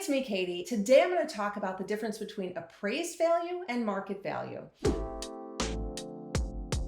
it's me, Katie. Today I'm going to talk about the difference between appraised value and market value.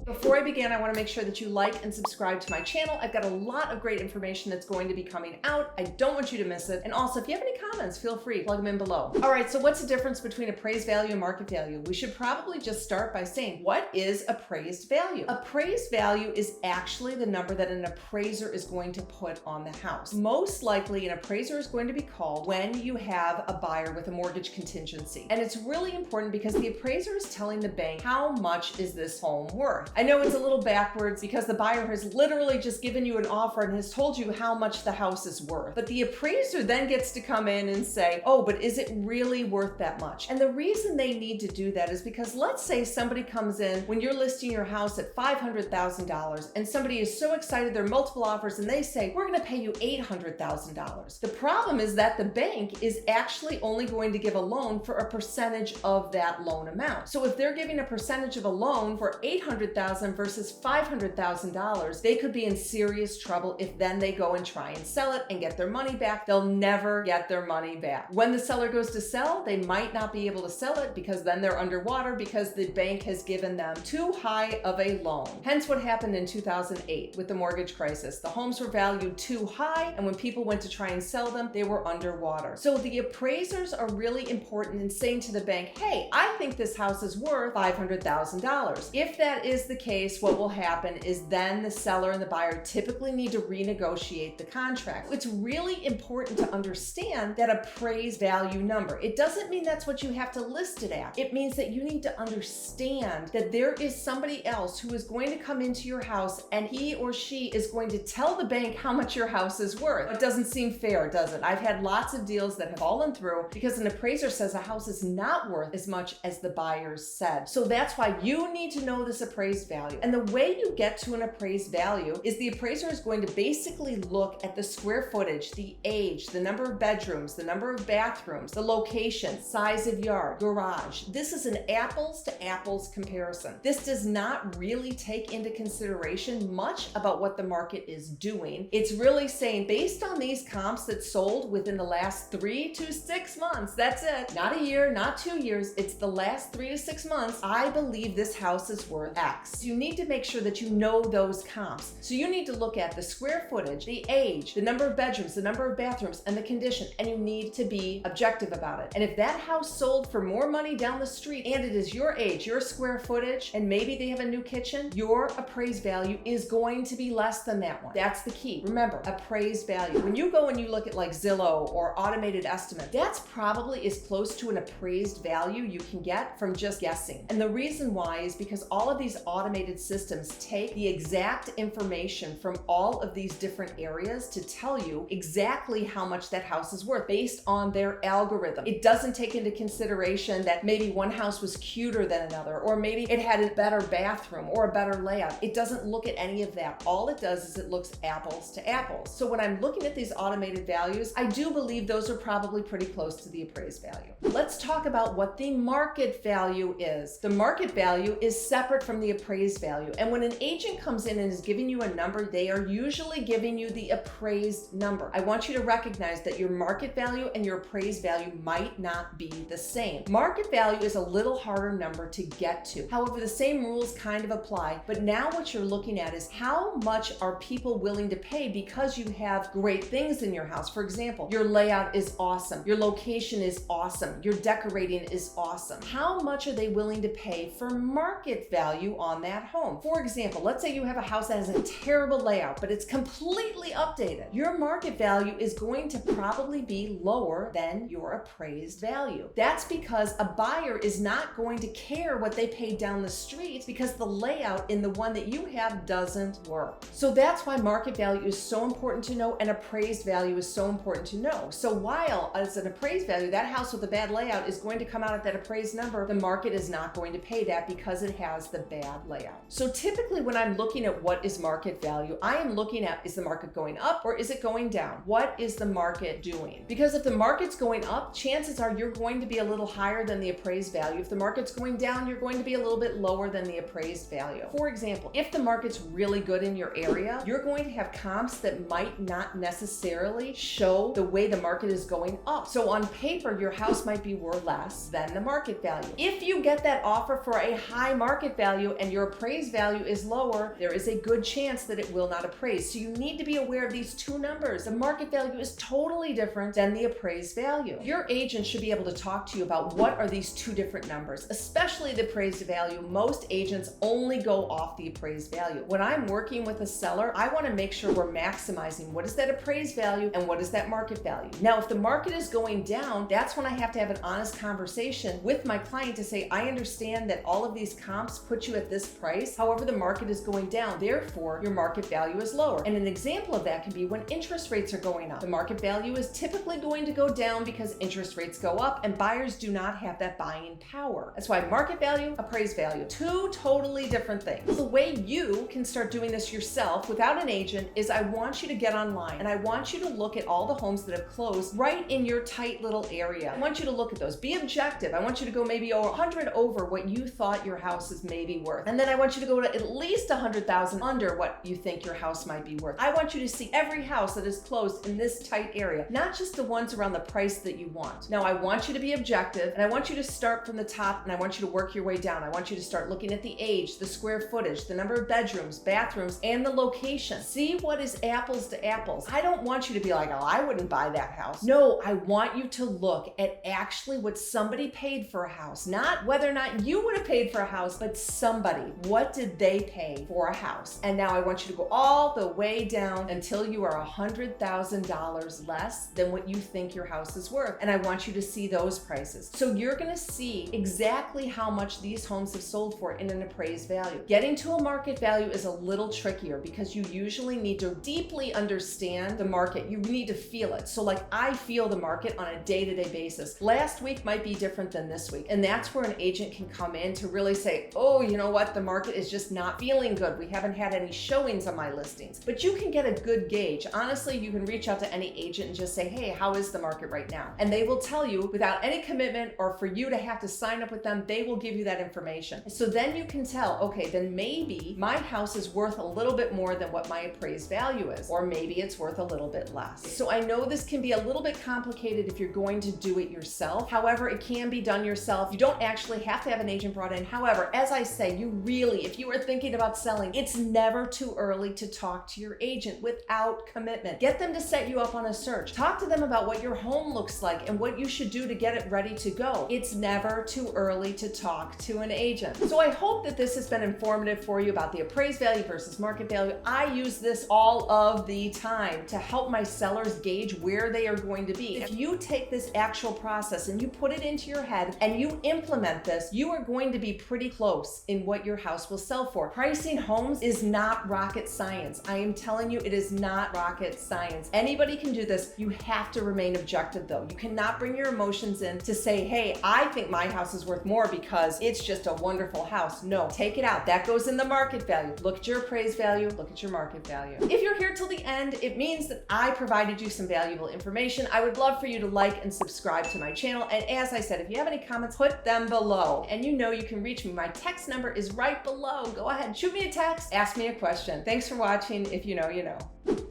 Before I begin, I want to make sure that you like and subscribe to my channel. I've got a lot of great information that's going to be coming out. I don't want you to miss it. And also, if you have any comments, feel free to plug them in below. All right, so what's the difference between appraised value and market value? We should probably just start by saying, what is appraised value? Appraised value is actually the number that an appraiser is going to put on the house. Most likely, an appraiser is going to be called when you have a buyer with a mortgage contingency. And it's really important because the appraiser is telling the bank, how much is this home worth? I know it's a little backwards because the buyer has literally just given you an offer and has told you how much the house is worth. But the appraiser then gets to come in and say, oh, but is it really worth that much? And the reason they need to do that is because let's say somebody comes in when you're listing your house at $500,000 and somebody is so excited, there are multiple offers, and they say, we're going to pay you $800,000. The problem is that the bank is actually only going to give a loan for a percentage of that loan amount. So if they're giving a percentage of a loan for $800,000 versus $500,000, they could be in serious trouble if then they go and try and sell it and get their money back. They'll never get their money back. When the seller goes to sell, they might not be able to sell it because then they're underwater because the bank has given them too high of a loan. Hence what happened in 2008 with the mortgage crisis. The homes were valued too high, and when people went to try and sell them, they were underwater. So the appraisers are really important in saying to the bank, hey, I think this house is worth $500,000. If that is the case, what will happen is then the seller and the buyer typically need to renegotiate the contract. It's really important to understand that appraised value number. It doesn't mean that's what you have to list it at. It means that you need to understand that there is somebody else who is going to come into your house and he or she is going to tell the bank how much your house is worth. It doesn't seem fair, does it? I've had lots of deals that have fallen through because an appraiser says a house is not worth as much as the buyers said. So that's why you need to know this appraised value. And the way you get to an appraised value is the appraiser is going to basically look at the square footage, the age, the number of bedrooms, the number of bathrooms, the location, size of yard, garage. This is an apples to apples comparison. This does not really take into consideration much about what the market is doing. It's really saying based on these comps that sold within the last 3 to 6 months, that's it, not a year, not 2 years, it's the last 3 to 6 months, I believe this house is worth X. You need to make sure that you know those comps. So you need to look at the square footage, the age, the number of bedrooms, the number of bathrooms, and the condition, and you need to be objective about it. And if that house sold for more money down the street and it is your age, your square footage, and maybe they have a new kitchen, your appraised value is going to be less than that one. That's the key. Remember, appraised value. When you go and you look at like Zillow or automated estimate, that's probably as close to an appraised value you can get from just guessing. And the reason why is because all of these automated systems take the exact information from all of these different areas to tell you exactly how much that house is worth based on their algorithm. It doesn't take into consideration that maybe one house was cuter than another, or maybe it had a better bathroom or a better layout. It doesn't look at any of that. All it does is it looks apples to apples. So when I'm looking at these automated values, I do believe those are probably pretty close to the appraised value. Let's talk about what the market value is. The market value is separate from the appraised value. And when an agent comes in and is giving you a number, they are usually giving you the appraised number. I want you to recognize that your market value and your appraised value might not be the same. Market value is a little harder number to get to. However, the same rules kind of apply, but now what you're looking at is how much are people willing to pay because you have great things in your house. For example, your layout is awesome, your location is awesome, your decorating is awesome. How much are they willing to pay for market value on that home? For example, let's say you have a house that has a terrible layout, but it's completely updated. Your market value is going to probably be lower than your appraised value. That's because a buyer is not going to care what they paid down the street because the layout in the one that you have doesn't work. So that's why market value is so important to know and appraised value is so important to know. So while as an appraised value, that house with a bad layout is going to come out at that appraised number, the market is not going to pay that because it has the bad layout. So typically when I'm looking at what is market value, I am looking at, is the market going up or is it going down? What is the market doing? Because if the market's going up, chances are you're going to be a little higher than the appraised value. If the market's going down, you're going to be a little bit lower than the appraised value. For example, if the market's really good in your area, you're going to have comps that might not necessarily show the way the market is going up. So on paper, your house might be worth less than the market value. If you get that offer for a high market value and your appraised value is lower, there is a good chance that it will not appraise. So you need to be aware of these two numbers. The market value is totally different than the appraised value. Your agent should be able to talk to you about what are these two different numbers, especially the appraised value. Most agents only go off the appraised value. When I'm working with a seller, I want to make sure we're maximizing what is that appraised value and what is that market value. Now, if the market is going down, that's when I have to have an honest conversation with my client to say, I understand that all of these comps put you at this price. However, the market is going down. Therefore, your market value is lower. And an example of that can be when interest rates are going up. The market value is typically going to go down because interest rates go up and buyers do not have that buying power. That's why market value, appraised value, two totally different things. The way you can start doing this yourself without an agent is I want you to get online and I want you to look at all the homes that have closed right in your tight little area. I want you to look at those. Be objective. I want you to go maybe 100 over what you thought your house is maybe worth. And then I want you to go to at least 100,000 under what you think your house might be worth. I want you to see every house that is closed in this tight area, not just the ones around the price that you want. Now, I want you to be objective and I want you to start from the top and I want you to work your way down. I want you to start looking at the age, the square footage, the number of bedrooms, bathrooms, and the location. See what is apples to apples. I don't want you to be like, oh, I wouldn't buy that house. No, I want you to look at actually what somebody paid for a house, not whether or not you would have paid for a house, but somebody. What did they pay for a house? And now I want you to go all the way down until you are $100,000 less than what you think your house is worth. And I want you to see those prices. So you're going to see exactly how much these homes have sold for in an appraised value. Getting to a market value is a little trickier because you usually need to deeply understand the market. You need to feel it. So like I feel the market on a day-to-day basis. Last week might be different than this week. And that's where an agent can come in to really say, oh, you know what? The market is just not feeling good. We haven't had any showings on my listings. But you can get a good gauge. Honestly, you can reach out to any agent and just say, hey, how is the market right now? And they will tell you without any commitment or for you to have to sign up with them, they will give you that information. So then you can tell, okay, then maybe my house is worth a little bit more than what my appraised value is, or maybe it's worth a little bit less. So I know this can be a little bit complicated if you're going to do it yourself. However, it can be done yourself. You don't actually have to have an agent brought in. However, as I say, you really, if you are thinking about selling, it's never too early to talk to your agent without commitment. Get them to set you up on a search. Talk to them about what your home looks like and what you should do to get it ready to go. It's never too early to talk to an agent. So I hope that this has been informative for you about the appraised value versus market value. I use this all of the time to help my sellers gauge where they are going to be. If you take this actual process and you put it into your head and you implement this, you are going to be pretty close in what your house will sell for. Pricing homes is not rocket science. I am telling you, it is not rocket science. Anybody can do this. You have to remain objective though. You cannot bring your emotions in to say, hey, I think my house is worth more because it's just a wonderful house. No, take it out. That goes in the market value. Look at your appraised value, look at your market value. If you're here till the end, it means that I provided you some valuable information. I would love for you to like and subscribe to my channel. And as I said, if you have any comments, put them below. And you know you can reach me. My text number is right below. Go ahead, shoot me a text, ask me a question. Thanks for watching. If you know, you know.